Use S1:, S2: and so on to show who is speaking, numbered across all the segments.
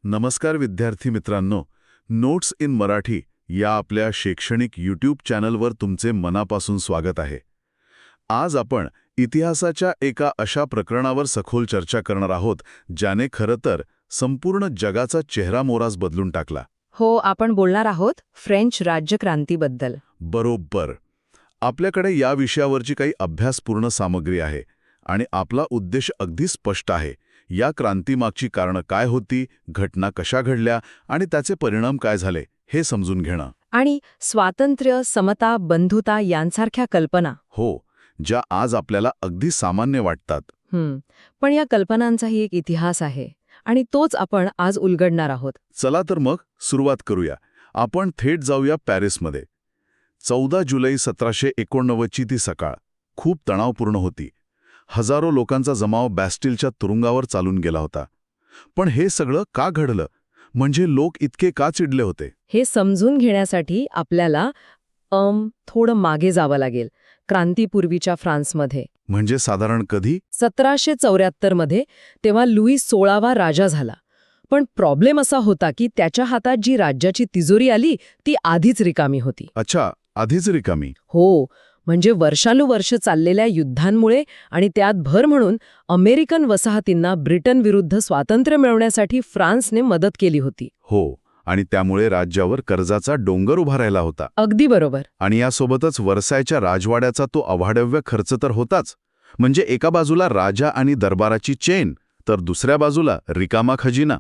S1: नमस्कार विद्यार्थी मित्रांनो, नोट्स इन मराठी या आपल्या शैक्षणिक यूट्यूब चॅनलवर तुमचे मनापासून स्वागत आहे. आज आपण इतिहासाच्या एका अशा प्रकरणावर सखोल चर्चा करणार आहोत ज्याने खरं तर संपूर्ण जगाचा चेहरामोहराच बदलून टाकला.
S2: हो, आपण बोलणार आहोत फ्रेंच राज्यक्रांतीबद्दल.
S1: बरोबर. आपल्याकडे या विषयावरची काही अभ्यासपूर्ण सामग्री आहे आणि आपला उद्देश अगदी स्पष्ट आहे. या क्रांतीमागची कारणं काय होती, घटना कशा घडल्या आणि त्याचे परिणाम काय झाले हे समजून घेणं.
S2: आणि स्वातंत्र्य, समता, बंधुता यांसारख्या कल्पना.
S1: हो, ज्या आज आपल्याला अगदी सामान्य वाटतात.
S2: पण या कल्पनांचाही एक इतिहास आहे आणि तोच आपण आज उलगडणार आहोत.
S1: चला तर मग सुरुवात करूया. आपण थेट जाऊया पॅरिसमध्ये. 14 जुलै 1789 ची ती सकाळ खूप तणावपूर्ण होती. हजारो लोकांचा जमाव बॅस्टिलच्या तुरुंगावर चालून गेला होता. पण हे सगळं का घडलं? म्हणजे लोक इतके का चिडले होते?
S2: हे समजून घेण्यासाठी आपल्याला थोडं मागे जावं लागेल. क्रांतीपूर्वीच्या फ्रान्समध्ये.
S1: म्हणजे साधारण कधी?
S2: 1774 मध्ये. तेव्हा लुई 16वा राजा झाला. पण प्रॉब्लेम असा होता की त्याच्या हातात जी राज्याची तिजोरी आली ती आधीच रिकामी होती.
S1: अच्छा, आधीच रिकामी.
S2: हो, म्हणजे वर्षानुवर्ष चाललेल्या युद्धांमुळे आणि त्यात भर म्हणून अमेरिकन वसाहतींना ब्रिटनविरुद्ध स्वातंत्र्य मिळवण्यासाठी फ्रान्सने मदत केली होती.
S1: हो, आणि त्यामुळे राज्यावर कर्जाचा डोंगर उभा राहिला होता.
S2: अगदी बरोबर.
S1: आणि यासोबतच वर्सायच्या राजवाड्याचा तो अवाढव्य खर्च तर होताच. म्हणजे एका बाजूला राजा आणि दरबाराची चेन, तर दुसऱ्या बाजूला रिकामा खजिना.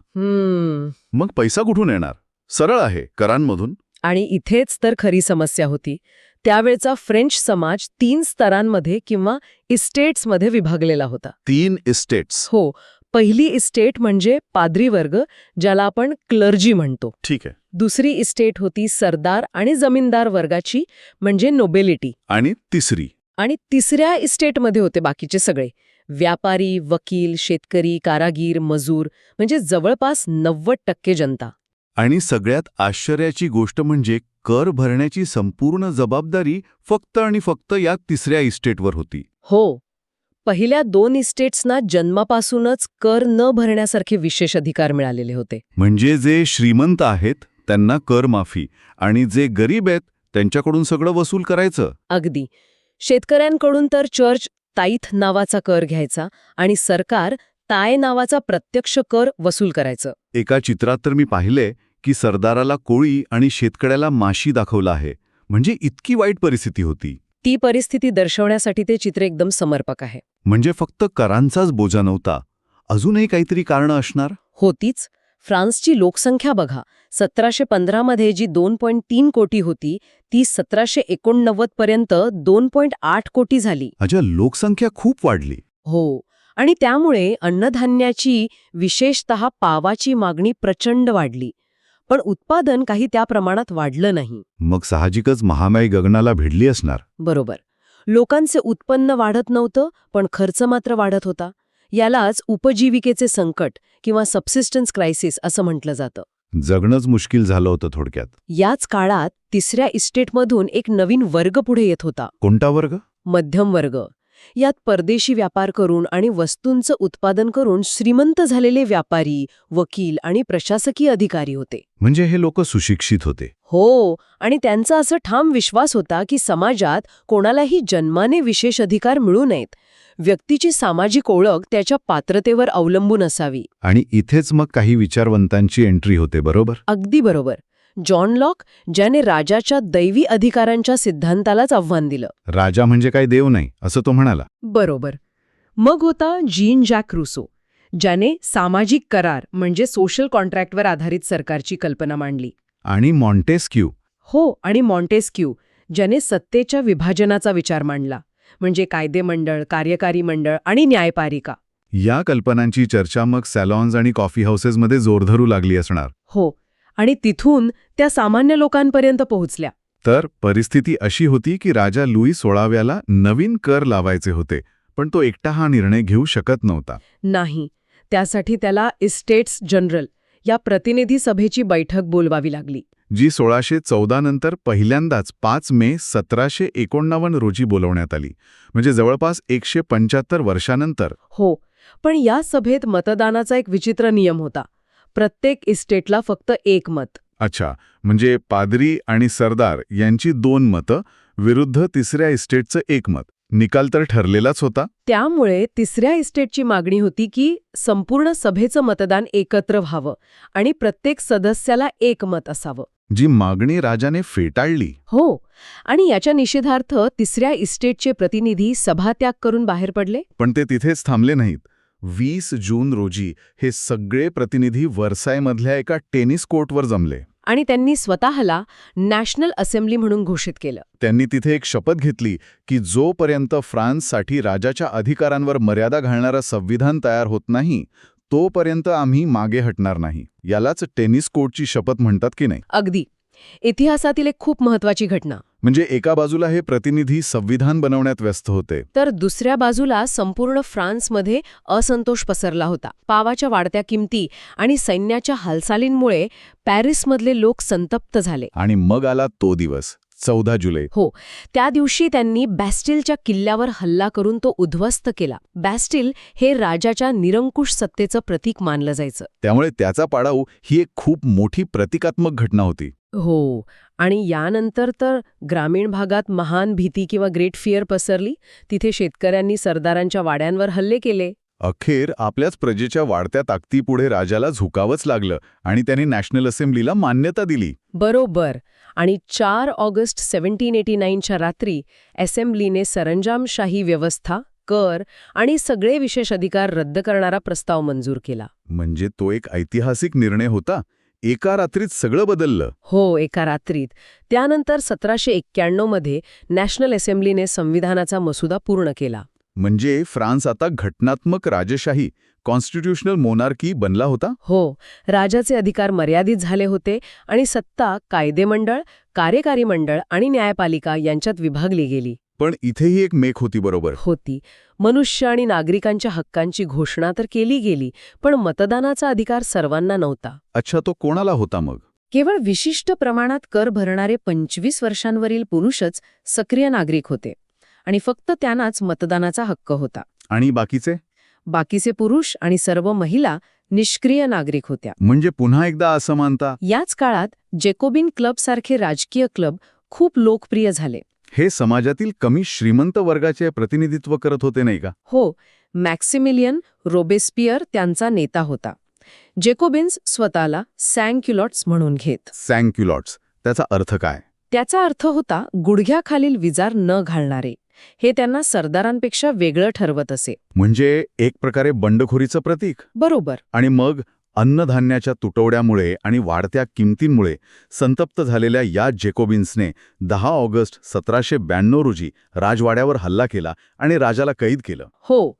S1: मग पैसा कुठून येणार? सरळ आहे, करांमधून.
S2: आणि इथेच तर खरी समस्या होती. त्यावेळचा फ्रेंच समाज 3 स्तरांमध्ये किंवा इस्टेट्समध्ये विभागलेला होता.
S1: 3 इस्टेट्स.
S2: हो. पहिली इस्टेट म्हणजे पाद्री वर्ग, ज्याला आपण क्लर्जी म्हणतो.
S1: ठीक आहे.
S2: दुसरी इस्टेट होती सरदार आणि जमीनदार वर्गाची, म्हणजे नोबेलिटी.
S1: आणि
S2: तिसऱ्या इस्टेटमध्ये होते बाकीचे सगळे, व्यापारी, वकील, शेतकरी, कारागीर, मजूर, म्हणजे जवळपास 90% जनता.
S1: आणि सगळ्यात आश्चर्याची गोष्ट म्हणजे कर भरण्याची संपूर्ण जबाबदारी फक्त आणि फक्त या तिसऱ्या इस्टेटवर होती.
S2: हो. पहिल्या 2 इस्टेट्सना जन्मापासूनच कर न भरण्यासारखे विशेष अधिकार मिळालेले होते.
S1: म्हणजे जे श्रीमंत आहेत त्यांना कर माफी आणि जे गरीब आहेत त्यांच्याकडून सगळं वसूल करायचं.
S2: अगदी. शेतकऱ्यांकडून तर चर्च ताईथ नावाचा कर घ्यायचा आणि सरकार ताय नावाचा प्रत्यक्ष कर वसूल करायचं.
S1: एका चित्रात तर मी पाहिले की सरदाराला कोळी आणि शेतकऱ्याला माशी दाखवला आहे. म्हणजे इतकी वाईट परिस्थिती होती.
S2: ती परिस्थिती दर्शवण्यासाठी ते चित्र एकदम समर्पक आहे.
S1: म्हणजे फक्त करांचाच बोजा नव्हता, अजूनही काहीतरी कारणं असणार.
S2: होतीच. फ्रान्सची लोकसंख्या बघा. 1715 मध्ये जी 2.3 कोटी होती ती 1789 पर्यंत 2.8 कोटी झाली.
S1: अच्छा, लोकसंख्या खूप वाढली.
S2: हो. आणि त्यामुळे अन्नधान्याची, विशेषतः पावाची मागणी प्रचंड वाढली. पण उत्पादन काही त्या प्रमाणात वाढलं नाही.
S1: मग साहजिकच महागाई गगनाला भिडली असणार.
S2: बरोबर. लोकांचे उत्पन्न वाढत नव्हतं, पण खर्च मात्र वाढत होता. यालाच उपजीविकेचे संकट किंवा सबसिस्टन्स क्रायसिस असं म्हटलं जातं.
S1: जगणंच मुश्किल झालं होतं थोडक्यात.
S2: याच काळात तिसऱ्या इस्टेटमधून एक नवीन वर्ग पुढे येत होता.
S1: कोणता वर्ग?
S2: मध्यम वर्ग. यात परदेशी व्यापार करून आणि वस्तूंचं उत्पादन करून श्रीमंत झालेले व्यापारी, वकील आणि प्रशासकीय अधिकारी होते.
S1: म्हणजे हे लोक सुशिक्षित होते.
S2: हो. आणि त्यांचा असं ठाम विश्वास होता की समाजात कोणालाही जन्माने विशेष अधिकार मिळू नयेत. व्यक्तीची सामाजिक ओळख त्याच्या पात्रतेवर अवलंबून असावी.
S1: आणि इथेच मग काही विचारवंतांची एंट्री होते. बरोबर.
S2: अगदी बरोबर. जॉन लॉक, ज्याने राजाच्या दैवी अधिकारांच्या सिद्धांतालाच आव्हान दिलं.
S1: राजा म्हणजे काय देव नाही असं तो म्हणाला.
S2: बरोबर. मग होता जीन जॅक रूसो, ज्याने सामाजिक करार म्हणजे सोशल कॉन्ट्रॅक्टवर आधारित सरकारची कल्पना मांडली.
S1: आणि मॉन्टेस्क्यू.
S2: हो. आणि मॉन्टेस्क्यू, ज्याने सत्तेच्या विभाजनाचा विचार मांडला, म्हणजे कायदेमंडळ, कार्यकारी मंडळ आणि न्यायपालिका.
S1: या कल्पनांची चर्चा मग सॅलॉन्स आणि कॉफी हाऊसेसमध्ये जोर धरू लागली असणार.
S2: हो. आणि तिथून त्या सामान्य लोकांपर्यंत पोहोचल्या.
S1: तर परिस्थिती अशी होती की राजा लुई 16व्याला नवीन कर लावायचे होते, पण तो एकटा हा निर्णय घेऊ शकत नव्हता.
S2: नाही. त्यासाठी त्याला इस्टेट्स जनरल या प्रतिनिधी सभेची बैठक बोलवावी लागली,
S1: जी 1614 नंतर पहिल्यांदाच 5 मे 1789 रोजी बोलवण्यात आली. म्हणजे जवळपास 175 वर्षानंतर.
S2: हो. पण या सभेत मतदानाचा एक विचित्र नियम होता. प्रत्येक इस्टेटला फक्त एक मत.
S1: अच्छा, म्हणजे पादरी आणि सरदार यांची 2 मतं विरुद्ध तिसऱ्या इस्टेटचं 1 मत. निकाल तर ठरलेलाच होता.
S2: त्यामुळे तिसऱ्या इस्टेटची मागणी होती की संपूर्ण सभेचं मतदान एकत्र व्हावं आणि प्रत्येक सदस्याला एक मत असावं.
S1: जी मागणी राजाने फेटाळली.
S2: हो, आणि याच्या निषेधार्थ तिसऱ्या इस्टेटचे प्रतिनिधी सभात्याग करून बाहेर पडले.
S1: पण ते तिथेच थांबले नाहीत. 20 जून रोजी हे सगळे प्रतिनिधी वर्सायमधल्या एका टेनिस कोर्टवर जमले.
S2: आणि त्यांनी स्वतःला नॅशनल असेंब्ली म्हणून घोषित केलं.
S1: त्यांनी तिथे एक शपथ घेतली की जोपर्यंत फ्रान्ससाठी राजाच्या अधिकारांवर मर्यादा घालणारं संविधान तयार होत नाही तोपर्यंत आम्ही मागे हटणार नाही. यालाच टेनिस कोर्टची शपथ म्हणतात की नाही?
S2: अगदी. इतिहासातील एक खूप महत्वाची घटना.
S1: म्हणजे एका बाजूला हे प्रतिनिधी संविधान बनवण्यात व्यस्त होते,
S2: तर दुसऱ्या बाजूला संपूर्ण फ्रान्समध्ये असंतोष पसरला होता. पावाच्या वाढत्या किमती आणि सैन्याच्या हालचालींमुळे पॅरिसमधले लोक संतप्त झाले.
S1: आणि मग आला तो दिवस 14 जुलै.
S2: हो, त्या दिवशी त्यांनी बॅस्टिलच्या किल्ल्यावर हल्ला करून तो उद्ध्वस्त केला. बॅस्टिल हे राजाच्या निरंकुश सत्तेचं प्रतीक मानलं जायचं.
S1: त्यामुळे त्याचा पाडाव ही एक खूप मोठी प्रतिकात्मक घटना होती.
S2: हो, आणि यानंतर तर ग्रामीण भागात महान भीती किंवा ग्रेट फिअर पसरली. तिथे शेतकऱ्यांनी सरदारांच्या वाड्यांवर हल्ले केले.
S1: अखेर आपल्याच प्रजेच्या वाढत्या ताकदीपुढे राजाला झुकावंच लागलं आणि त्यांनी नॅशनल असेंब्लीला मान्यता दिली.
S2: बरोबर. आणि 4 ऑगस्ट 1789च्या रात्री असेंब्लीने सरंजामशाही व्यवस्था, कर आणि सगळे विशेष अधिकार रद्द करणारा प्रस्ताव मंजूर केला.
S1: म्हणजे तो एक ऐतिहासिक निर्णय होता. एका रात्रीत सगळं बदललं.
S2: हो, एका रात्रीत. त्यानंतर 1791 मध्ये नॅशनल असेंब्लीने संविधानाचा मसुदा पूर्ण केला.
S1: म्हणजे फ्रान्स आता घटनात्मक राजशाही कॉन्स्टिट्यूशनल मोनार्की बनला होता.
S2: हो, राजाचे अधिकार मर्यादित झाले होते आणि सत्ता कायदेमंडळ, कार्यकारी मंडळ आणि न्यायपालिका यांच्यात विभागली गेली.
S1: पण इथेही एक मेख होती बरोबर.
S2: होती. मनुष्य आणि नागरिकांच्या हक्कांची घोषणा तर केली गेली, पण मतदानाचा अधिकार सर्वांना नव्हता.
S1: अच्छा, तो कोणाला होता मग?
S2: केवळ विशिष्ट प्रमाणात कर भरणारे 25 वर्षांवरील पुरुषच सक्रिय नागरिक होते आणि फक्त त्यांनाच मतदानाचा हक्क होता.
S1: आणि बाकीचे
S2: पुरुष आणि सर्व महिला निष्क्रिय नागरिक होत्या.
S1: म्हणजे पुन्हा एकदा असमानता.
S2: याच काळात जेकोबिन क्लबसारखे राजकीय क्लब खूप लोकप्रिय झाले.
S1: हे समाजातील कमी श्रीमंत वर्गाचे प्रतिनिधित्व करत होते नाही का?
S2: हो, मॅक्सिमिलियन रोबेस्पियर त्यांचा नेता होता. जेकोबिन्स स्वतःला सॅन्क्युलॉट्स म्हणून घेत.
S1: सॅन्क्युलॉट्स, त्याचा अर्थ काय?
S2: त्याचा अर्थ होता गुडघ्याखालील विजार न घालणारे. हे त्यांना सरदारांपेक्षा वेगळं ठरवत असे.
S1: म्हणजे एक प्रकारे बंडखोरीचं प्रतीक.
S2: बरोबर.
S1: आणि मग अन्नधान्याच्या तुटवड्यामुळे आणि वाढत्या किमतींमुळे संतप्त झालेल्या या जेकोबिन्सने 10 ऑगस्ट 1792 रोजी राजवाड्यावर हल्ला केला आणि राजाला कैद केलं.
S2: हो,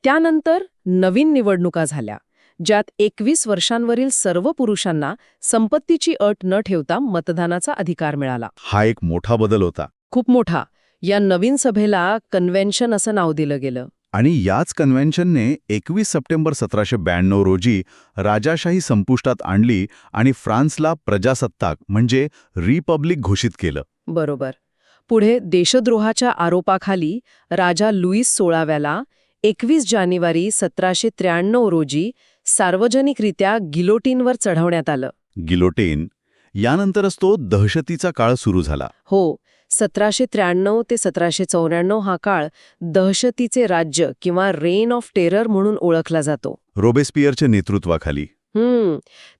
S2: त्यानंतर नवीन निवडणुका झाल्या, ज्यात 21 वर्षांवरील सर्व पुरुषांना संपत्तीची अट न ठेवता मतदानाचा अधिकार मिळाला.
S1: हा एक मोठा बदल होता.
S2: खूप मोठा. या नवीन सभेला कन्व्हेन्शन असं नाव दिलं गेलं.
S1: आणि याच कन्व्हेन्शनने 21 सप्टेंबर 1792 रोजी राजाशाही संपुष्टात आणली आणि फ्रान्सला प्रजासत्ताक म्हणजे रिपब्लिक घोषित केलं.
S2: बरोबर. पुढे देशद्रोहाच्या आरोपाखाली राजा लुईस 16व्याला 21 जानेवारी 1793 रोजी सार्वजनिकरित्या गिलोटीनवर चढवण्यात आलं.
S1: गिलोटीन. यानंतरच तो दहशतीचा काळ सुरू झाला.
S2: हो, 1793 ते 1794 हा काळ दहशतीचे राज्य किंवा रेन ऑफ टेरर म्हणून ओळखला जातो.
S1: रोबेस्पियरच्या नेतृत्वाखाली.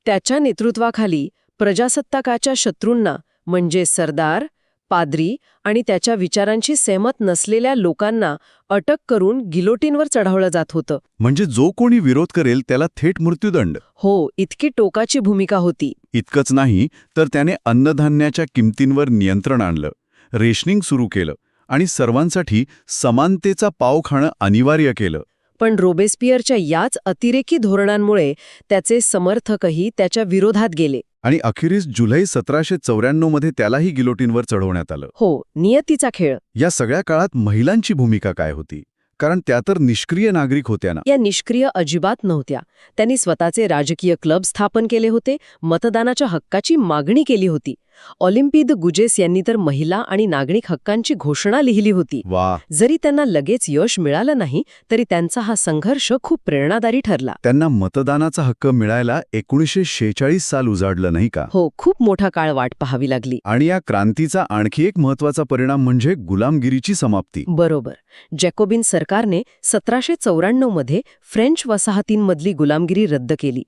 S2: त्याच्या नेतृत्वाखाली प्रजासत्ताकाच्या शत्रूंना म्हणजे सरदार, पाद्री आणि त्याच्या विचारांशी सहमत नसलेल्या लोकांना अटक करून गिलोटीनवर चढवलं जात होतं.
S1: म्हणजे जो कोणी विरोध करेल त्याला थेट मृत्यूदंड.
S2: हो, इतकी टोकाची भूमिका होती.
S1: इतकंच नाही तर त्याने अन्नधान्याच्या किमतींवर नियंत्रण आणलं, रेशनिंग सुरू केलं आणि सर्वांसाठी समानतेचा पाव खाणं अनिवार्य केलं.
S2: पण रोबेस्पियरच्या याच अतिरेकी धोरणांमुळे त्याचे समर्थकही त्याच्या विरोधात गेले.
S1: आणि अखेरीस जुलै 1794 मध्ये त्यालाही गिलोटीनवर चढवण्यात आलं.
S2: हो, नियतीचा खेळ.
S1: या सगळ्या काळात महिलांची भूमिका काय होती? कारण त्या तर निष्क्रिय नागरिक होत्या ना.
S2: या निष्क्रिय अजिबात नव्हत्या. त्यांनी स्वतःचे राजकीय क्लब स्थापन केले होते, मतदानाच्या हक्काची मागणी केली होती ऑलिम्पिद गुजेस यांनी तर महिला आणि नागरिक हक्कांची घोषणा लिहिली होती.
S1: वा.
S2: जरी त्यांना लगेच यश मिळालं नाही तरी त्यांचा हा संघर्ष खूप प्रेरणादायी ठरला.
S1: त्यांना मतदानाचा हक्क मिळायला 1946 साल उजाडलं नाही का?
S2: हो, खूप मोठा काळ वाट पाहावी लागली.
S1: आणि या क्रांतीचा आणखी एक महत्वाचा परिणाम म्हणजे गुलामगिरीची समाप्ती.
S2: बरोबर. जॅकोबिन सरकारने 1794 मध्ये फ्रेंच वसाहतींमधली गुलामगिरी रद्द केली.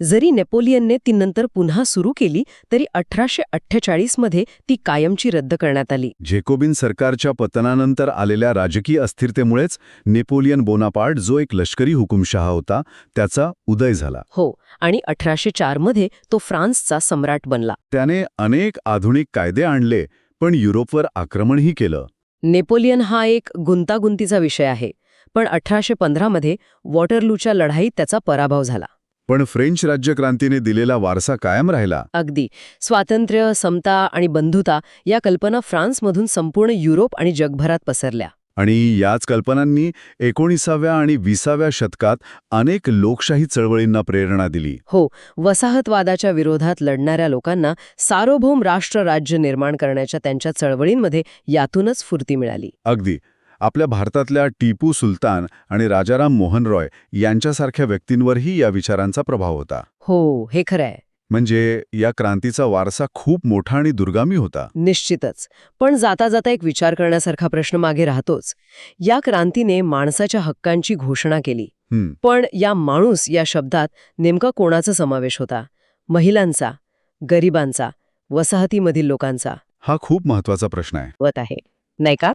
S2: जरी नेपोलियनने ती नंतर पुन्हा सुरू केली तरी 1848 मध्ये ती कायमची रद्द करण्यात आली.
S1: जॅकोबिन सरकारच्या पतनानंतर आलेल्या राजकीय अस्थिरतेमुळेच नेपोलियन बोनापार्ट जो एक लष्करी हुकुमशहा होता त्याचा उदय झाला.
S2: हो, आणि 1804 मध्ये तो फ्रान्सचा सम्राट बनला.
S1: त्याने अनेक आधुनिक कायदे आणले पण युरोपवर आक्रमणही केलं.
S2: नेपोलियन हा एक गुंतागुंतीचा विषय आहे, पण 1815 मध्ये वॉटरलूच्या लढाईत त्याचा पराभव झाला.
S1: पण फ्रेंच राज्यक्रांतीने दिलेला वारसा कायम राहिला.
S2: अगदी. स्वातंत्र्य, समता आणि बंधुता या कल्पना फ्रान्समधून संपूर्ण युरोप आणि जगभरात पसरल्या.
S1: आणि याच कल्पनांनी 19व्या आणि 20व्या शतकात अनेक लोकशाही चळवळींना प्रेरणा दिली.
S2: हो, वसाहतवादाच्या विरोधात लढणाऱ्या लोकांना सार्वभौम राष्ट्र-राज्य निर्माण करण्याच्या त्यांच्या चळवळींमध्ये यातूनच स्फूर्ती मिळाली.
S1: अगदी. आपल्या भारतातल्या टिपू सुलतान आणि राजाराम मोहन रॉय यांच्यासारख्या व्यक्तींवरही या विचारांचा प्रभाव होता.
S2: हो, हे खरं आहे.
S1: म्हणजे या क्रांतीचा वारसा खूप मोठा आणि दुर्गामी होता.
S2: निश्चितच. पण जाता जाता एक विचार करण्यासारखा प्रश्न मागे राहतोच. या क्रांतीने माणसाच्या हक्कांची घोषणा केली. पण या माणूस या शब्दात नेमका कोणाचा समावेश होता? महिलांचा, गरिबांचा, वसाहतीमधील लोकांचा?
S1: हा खूप महत्वाचा प्रश्न आहे.
S2: आहे, नाही का?